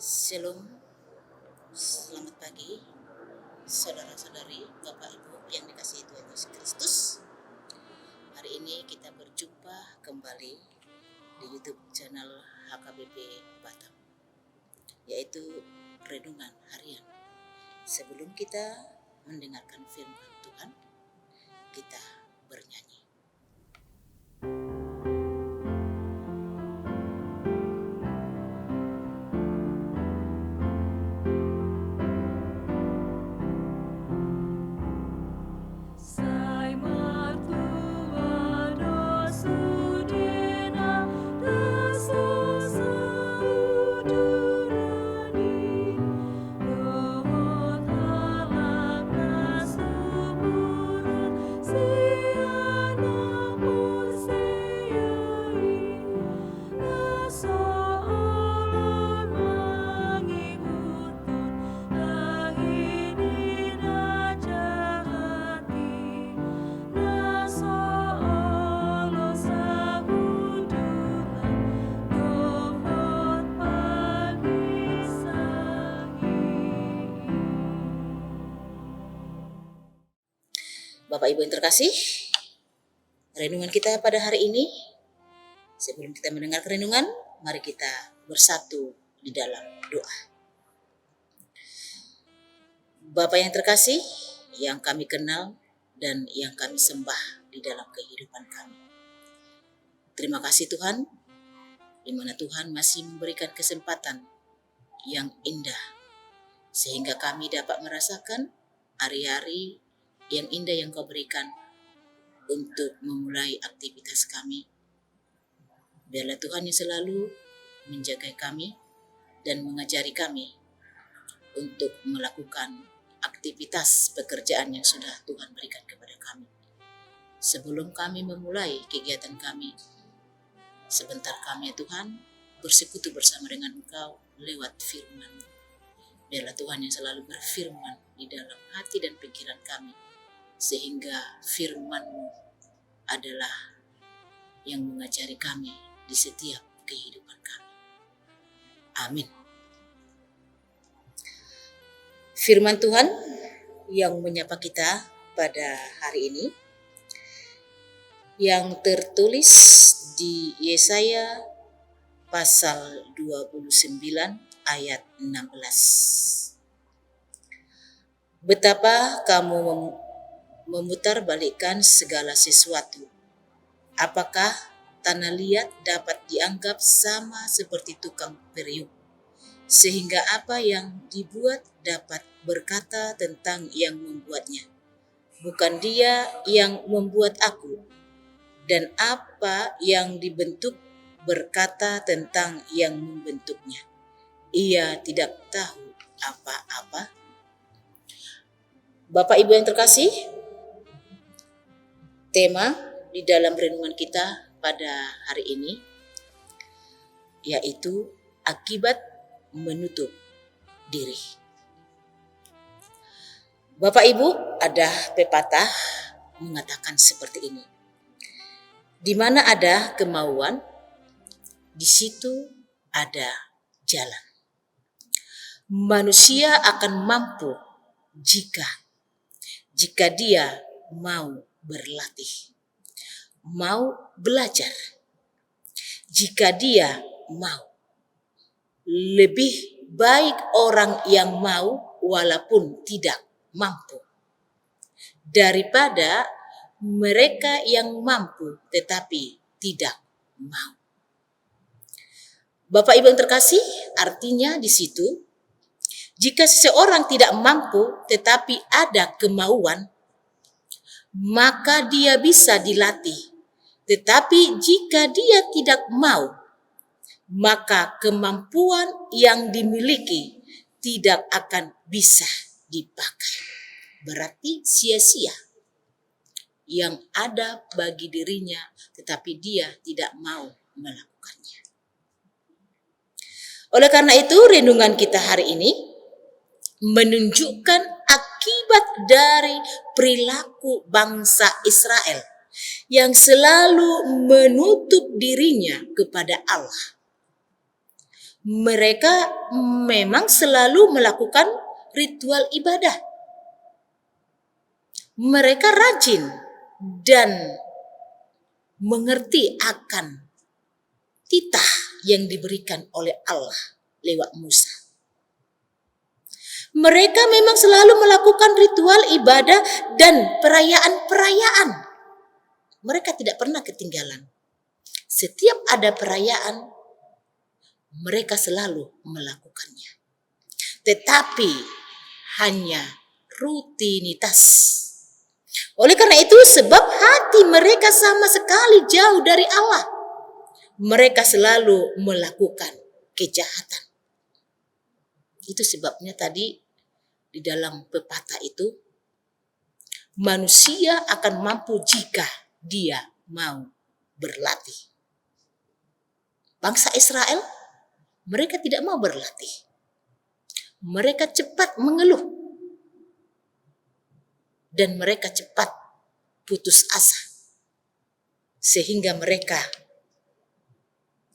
Shalom, selamat pagi saudara-saudari, Bapak Ibu yang dikasihi Tuhan Yesus Kristus. Hari ini kita berjumpa kembali di YouTube channel HKBP Batam, yaitu Renungan Harian. Sebelum kita mendengarkan firman Tuhan, kita bernyanyi. Bapak Ibu yang terkasih, renungan kita pada hari ini, sebelum kita mendengar renungan, mari kita bersatu di dalam doa. Bapak yang terkasih, yang kami kenal dan yang kami sembah di dalam kehidupan kami. Terima kasih Tuhan, di mana Tuhan masih memberikan kesempatan yang indah, sehingga kami dapat merasakan hari-hari yang indah yang Kau berikan untuk memulai aktivitas kami. Biarlah Tuhan yang selalu menjaga kami dan mengajari kami untuk melakukan aktivitas pekerjaan yang sudah Tuhan berikan kepada kami. Sebelum kami memulai kegiatan kami, sebentar kami ya Tuhan bersekutu bersama dengan Engkau lewat firman. Biarlah Tuhan yang selalu berfirman di dalam hati dan pikiran kami, sehingga firman-Mu adalah yang mengajari kami di setiap kehidupan kami. Amin. Firman Tuhan yang menyapa kita pada hari ini, yang tertulis di Yesaya pasal 29 ayat 16. Betapa kamu memutarbalikkan segala sesuatu. Apakah tanah liat dapat dianggap sama seperti tukang periuk, sehingga apa yang dibuat dapat berkata tentang yang membuatnya, bukan dia yang membuat aku, dan apa yang dibentuk berkata tentang yang membentuknya, ia tidak tahu apa-apa. Bapak Ibu yang terkasih, tema di dalam renungan kita pada hari ini yaitu akibat menutup diri. Bapak Ibu, ada pepatah mengatakan seperti ini. Di mana ada kemauan, di situ ada jalan. Manusia akan mampu jika dia mau berlatih, mau belajar, jika dia mau. Lebih baik orang yang mau walaupun tidak mampu, daripada mereka yang mampu tetapi tidak mau. Bapak Ibu yang terkasih, artinya di situ, jika seseorang tidak mampu tetapi ada kemauan, maka dia bisa dilatih. Tetapi jika dia tidak mau, maka kemampuan yang dimiliki tidak akan bisa dipakai. Berarti sia-sia yang ada bagi dirinya, tetapi dia tidak mau melakukannya. Oleh karena itu, renungan kita hari ini menunjukkan akibat dari perilaku bangsa Israel yang selalu menutup dirinya kepada Allah. Mereka memang selalu melakukan ritual ibadah. Mereka rajin dan mengerti akan titah yang diberikan oleh Allah lewat Musa. Mereka memang selalu melakukan ritual ibadah dan perayaan-perayaan. Mereka tidak pernah ketinggalan. Setiap ada perayaan, mereka selalu melakukannya. Tetapi hanya rutinitas. Oleh karena itu, sebab hati mereka sama sekali jauh dari Allah, mereka selalu melakukan kejahatan. Itu sebabnya tadi di dalam pepatah itu, manusia akan mampu jika dia mau berlatih. Bangsa Israel, mereka tidak mau berlatih. Mereka cepat mengeluh. Dan mereka cepat putus asa. Sehingga mereka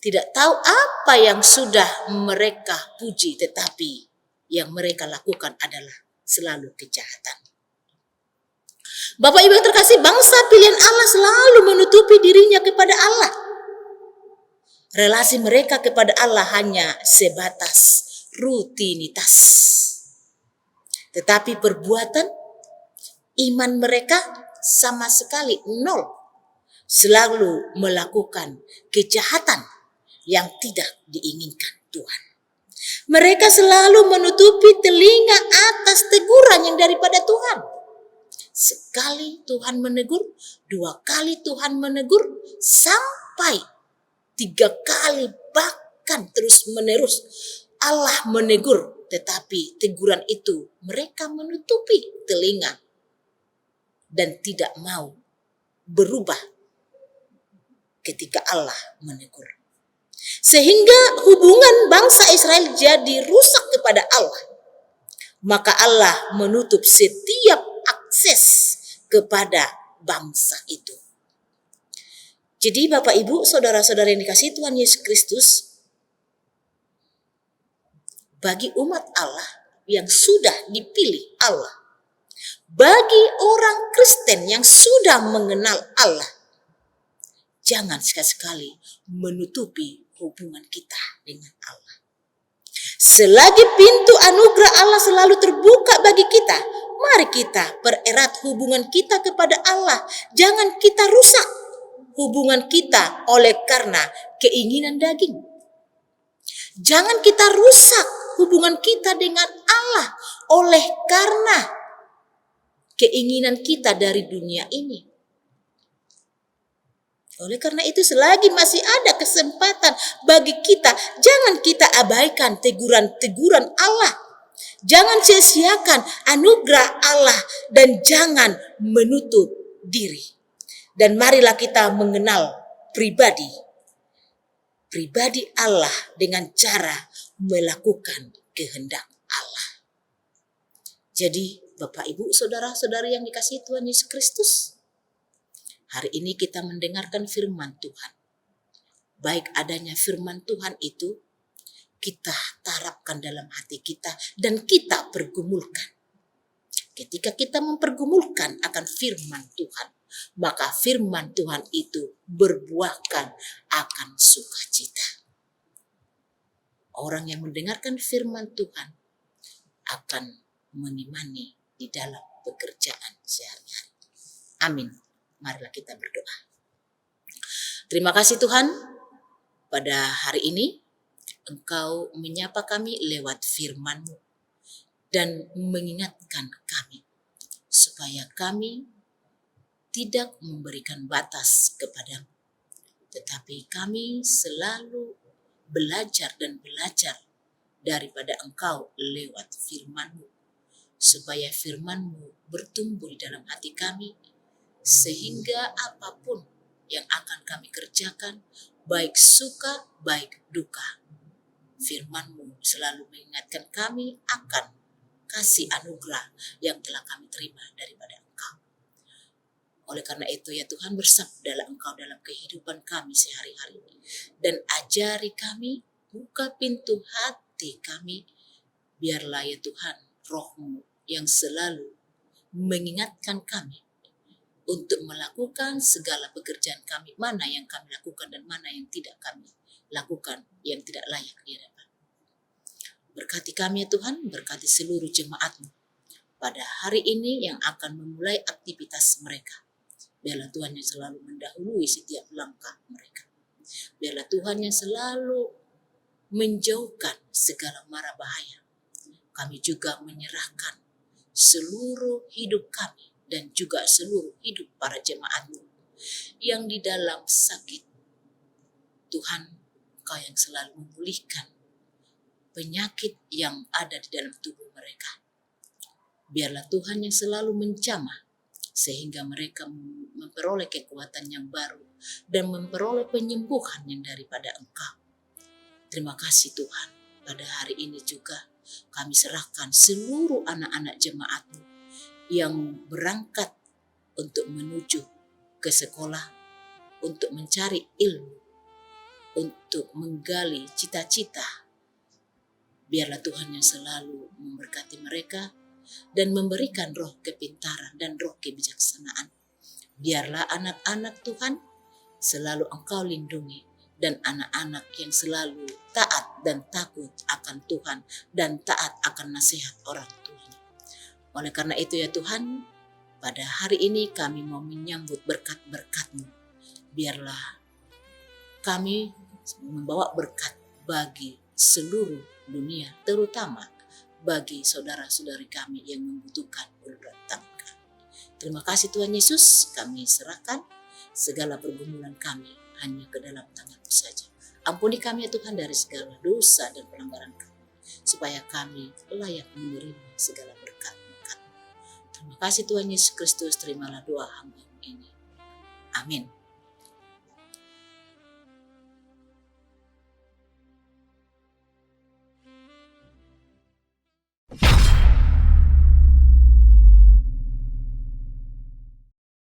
tidak tahu apa yang sudah mereka puji, tetapi yang mereka lakukan adalah selalu kejahatan. Bapak Ibu yang terkasih, bangsa pilihan Allah selalu menutupi dirinya kepada Allah. Relasi mereka kepada Allah hanya sebatas rutinitas. Tetapi perbuatan iman mereka sama sekali nol. Selalu melakukan kejahatan yang tidak diinginkan Tuhan. Mereka selalu menutupi telinga atas teguran yang daripada Tuhan. Sekali Tuhan menegur, 2 kali Tuhan menegur, sampai 3 kali, bahkan terus menerus Allah menegur. Tetapi teguran itu mereka menutupi telinga dan tidak mau berubah ketika Allah menegur. Sehingga hubungan bangsa Israel jadi rusak kepada Allah. Maka Allah menutup setiap akses kepada bangsa itu. Jadi Bapak Ibu, saudara-saudara yang dikasihi Tuhan Yesus Kristus, bagi umat Allah yang sudah dipilih Allah, bagi orang Kristen yang sudah mengenal Allah, jangan sekali-sekali menutupi hubungan kita dengan Allah. Selagi pintu anugerah Allah selalu terbuka bagi kita, mari kita pererat hubungan kita kepada Allah. Jangan kita rusak hubungan kita oleh karena keinginan daging. Jangan kita rusak hubungan kita dengan Allah oleh karena keinginan kita dari dunia ini. Oleh karena itu, selagi masih ada kesempatan bagi kita, jangan kita abaikan teguran-teguran Allah. Jangan sia-siakan anugerah Allah dan jangan menutup diri. Dan marilah kita mengenal pribadi Allah dengan cara melakukan kehendak Allah. Jadi, Bapak, Ibu, saudara-saudari yang dikasihi Tuhan Yesus Kristus, hari ini kita mendengarkan firman Tuhan. Baik adanya firman Tuhan itu, kita tarapkan dalam hati kita dan kita pergumulkan. Ketika kita mempergumulkan akan firman Tuhan, maka firman Tuhan itu berbuahkan akan sukacita. Orang yang mendengarkan firman Tuhan akan mengimani di dalam pekerjaan sehari-hari. Amin. Marilah kita berdoa. Terima kasih Tuhan, pada hari ini Engkau menyapa kami lewat firman-Mu dan mengingatkan kami supaya kami tidak memberikan batas kepadamu, tetapi kami selalu belajar dan belajar daripada Engkau lewat firman-Mu, supaya firman-Mu bertumbuh di dalam hati kami, sehingga apapun yang akan kami kerjakan, baik suka, baik duka, firman-Mu selalu mengingatkan kami akan kasih anugerah yang telah kami terima daripada Engkau. Oleh karena itu ya Tuhan, bersabdalah Engkau dalam kehidupan kami sehari-hari, dan ajari kami buka pintu hati kami, biarlah ya Tuhan Roh-Mu yang selalu mengingatkan kami untuk melakukan segala pekerjaan kami, mana yang kami lakukan dan mana yang tidak kami lakukan, yang tidak layak di hadapan. Berkati kami ya Tuhan, berkati seluruh jemaat-Mu pada hari ini yang akan memulai aktivitas mereka. Biarlah Tuhan yang selalu mendahului setiap langkah mereka. Biarlah Tuhan yang selalu menjauhkan segala mara bahaya. Kami juga menyerahkan seluruh hidup kami dan juga seluruh hidup para jemaat-Mu yang di dalam sakit. Tuhan, Engkau yang selalu memulihkan penyakit yang ada di dalam tubuh mereka. Biarlah Tuhan yang selalu menjamah sehingga mereka memperoleh kekuatan yang baru dan memperoleh penyembuhan yang daripada Engkau. Terima kasih Tuhan. Pada hari ini juga kami serahkan seluruh anak-anak jemaat-Mu yang berangkat untuk menuju ke sekolah, untuk mencari ilmu, untuk menggali cita-cita. Biarlah Tuhan yang selalu memberkati mereka dan memberikan roh kepintaran dan roh kebijaksanaan. Biarlah anak-anak Tuhan selalu Engkau lindungi dan anak-anak yang selalu taat dan takut akan Tuhan dan taat akan nasihat orang tuanya. Oleh karena itu ya Tuhan, pada hari ini kami mau menyambut berkat-berkat-Mu. Biarlah kami membawa berkat bagi seluruh dunia, terutama bagi saudara-saudari kami yang membutuhkan uluran tangan kami. Terima kasih Tuhan Yesus, kami serahkan segala pergumulan kami hanya ke dalam tangan-Mu saja. Ampuni kami ya Tuhan dari segala dosa dan pelanggaran kami, supaya kami layak menerima segala berkat-berkat. Terima kasih Tuhan Yesus Kristus, terimalah doa hamba ini. Amin.